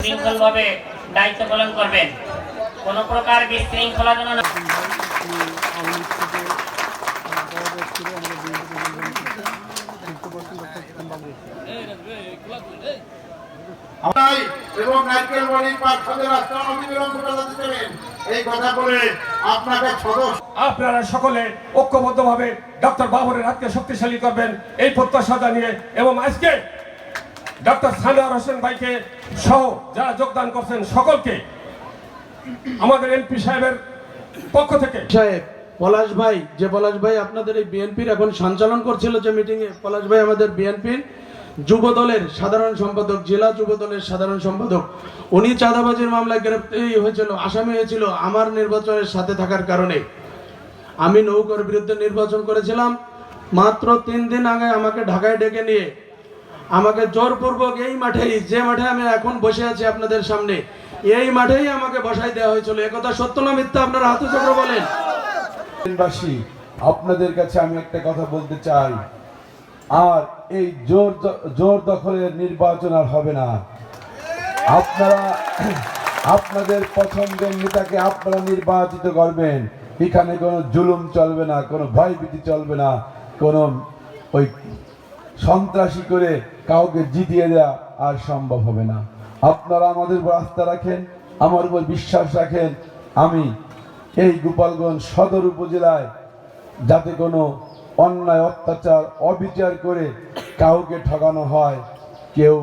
সুশৃঙ্খলভাবে দায়িত্ব পালন করবেন। কোনো প্রকার বিশৃঙ্খলা যেন না। এবং নারকেল বাড়ির পার্শ্বদের রাস্তা অতিক্রম করে দেবেন এই কথা বলে আপনাকে আপনারা সকলে ঐক্যবদ্ধভাবে ডক্টর বাবরের হাতকে শক্তিশালী করবেন এই প্রত্যাশা জানিয়ে এবং আজকে ডক্টর সানোয়ার হোসেন ভাইকে সহ যারা যোগদান করছেন সকলকে আমাদের এমপি সাহেবের পক্ষ থেকে সাহেব পলাশ ভাই যে পলাশ ভাই আপনাদের এই বিএনপির এখন সঞ্চালন করছিল যে মিটিংয়ে, পলাশ ভাই আমাদের বিএনপির যুব দলের সাধারণ সম্পাদক, জেলা যুব দলের সাধারণ সম্পাদক। উনি চাঁদাবাজির মামলায় গ্রেপ্তার হয়েছিল, আসামি হয়েছিল আমার নির্বাচনের সাথে থাকার কারণে। আমি নৌকার বিরুদ্ধে নির্বাচন করেছিলাম। মাত্র 3 দিন আগে আমাকে ঢাকায় ডেকে নিয়ে আমাকে জোরপূর্বক এই মাঠেই, যে মাঠে আমি এখন বসে আছি আপনাদের সামনে, এই মাঠেই আমাকে বসাই দেওয়া হয়েছিল। একথা সত্য না মিথ্যা আপনারা হাতে চক্র বলেন। আপনাদের কাছে আমি একটা কথা বলতে চাই, আর এই জোর দখলের নির্বাচন আর হবে না। আপনারা আপনাদের পছন্দের নেতাকে আপনারা নির্বাচিত করবেন। এখানে কোনো জুলুম চলবে না, কোনো ভয়ভীতি চলবে না, কোনো ওই সন্ত্রাসী করে কাউকে জিতিয়ে দেওয়া আর সম্ভব হবে না। আপনারা আমাদের উপর আস্থা রাখেন, আমার উপর বিশ্বাস রাখেন। আমি এই গোপালগঞ্জ সদর উপজেলায় যাতে কোনো অন্যায় অত্যাচার অবিচার করে কাউকে ঠকানো হয়, কেউ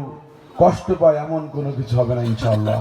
কষ্ট পায়, এমন কোনো কিছু হবে না ইনশাআল্লাহ।